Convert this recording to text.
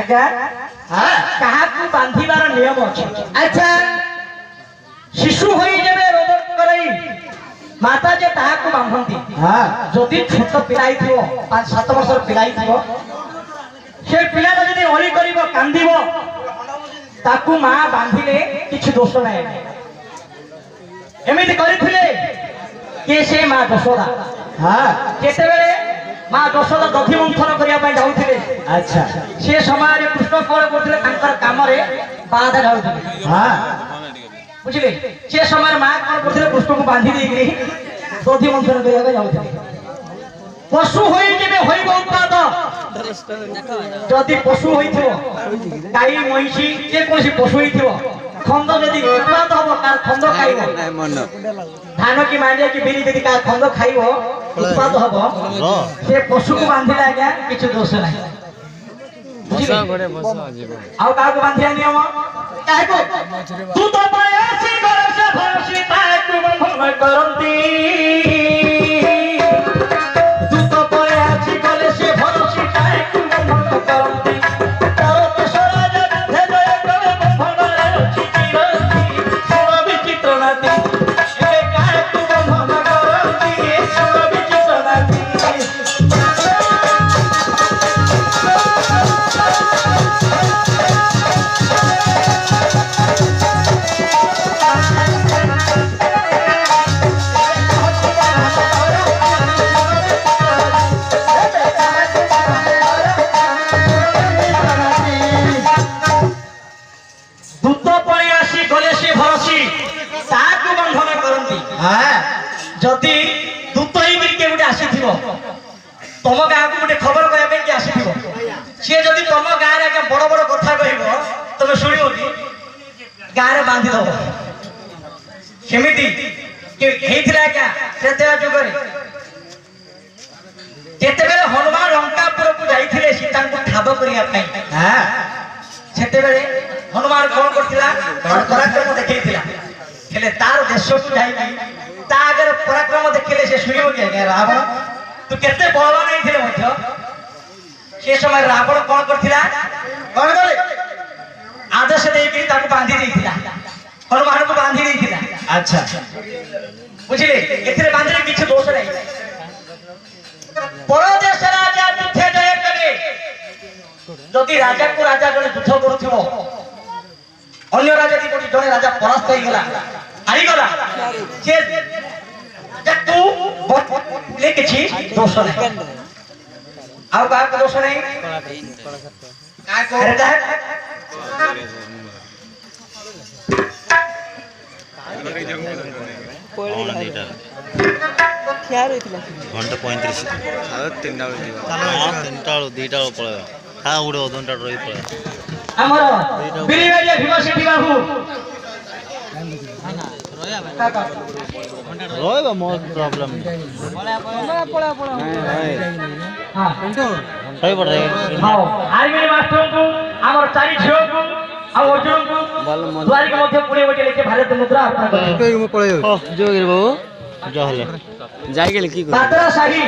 आज्ञा हां कहा को बांधीबार नियम अछि। अच्छा शिशु होई जेबे रोदन करई माता जे ताहा को बांधंती हां जदि छोट पिलाई थिवो 5-7 वर्षर पिलाई थिवो से पिला जदि ओली करिवो कांदिवो ताकू मां बांधिले किछ दोष नाही एमिति करिथिले के से मां यशोदा हां केते बेले मां यशोदा दधि मंथन करिया पय जाउथिले। अच्छा से समय कृष्ण कोळ करथिले तांकर काम रे बाधा जाउथिले हां बुझिले से समय मां कोन करथिले कृष्ण को बांधी देइकरी दधि मंथन करिया पय जाउथिले। पशु होई जेबे होइबो उत्पाद जदि पशु होइथिबो गाई महिषी जे कोनसी पशु होइथिबो खंड जदि उत्पाद हबो कार खंड खाइबो धान की मांडिया की बिरी जदि कार खंड खाइबो उत्पाद हबो से पशु को बांधिला आज्ञा किछ दोष नाही बसा घरे बसा जीव आउ का को बांधिया नियम काहे को तू तो पायासी घर से भरसी ताकू बंधन करंती जदि दूत के गोटे आसीथिबो तम गाँ को गोटे खबर कहबे कि आसीथिबो से जदि तम गाँ रे बड़ बड़ कथा कहबो तमे सुनियो कि गाँ रे बांधी दबो केमिति के हेथिला क्या सेते जुगरे केते बेले हनुमान लंकापुर को जाइथिले सीता को ठाब करिया पई हां सेते बेले हनुमान कोन करथिला पराक्रम देखैथिला हेले तार देश को जाई ता अगर पराक्रम देखले से सुनियो के रावण तू केते बलवा नहीं थिले मध्य से समय रावण कोन करथिला कोन करे आदेश देकी ताको बांधी देथिला हनुमान को बांधी देथिला। अच्छा बुझिले एथिरे बांधले किछ दोष नहीं परदेश राजा युद्ध जय करे जदि राजा को राजा जने युद्ध करथिबो अन्य राजा की कोठी जने राजा परास्त होई गेला हारी गला से तू ले किछि दोष नहीं आउ का दोष नहीं का को अरे जा क्या रहितला घंटा 35 आ 3टा दिटा पळे हा उडे ओदनटा रही पळे हमर बिरिवेरिया भीमसिटी बाबू रोएगा मोर प्रॉब्लम पड़ा हां सही पड़ रहा है हां आर्मी मास्टर को हमर चारि झियो को आ अर्जुन को द्वारी के मध्य पुणे बटे लेके भारत मुद्रा अपना को पळे जो गिर बाबू जो हले जाई गेल की बातरा शाही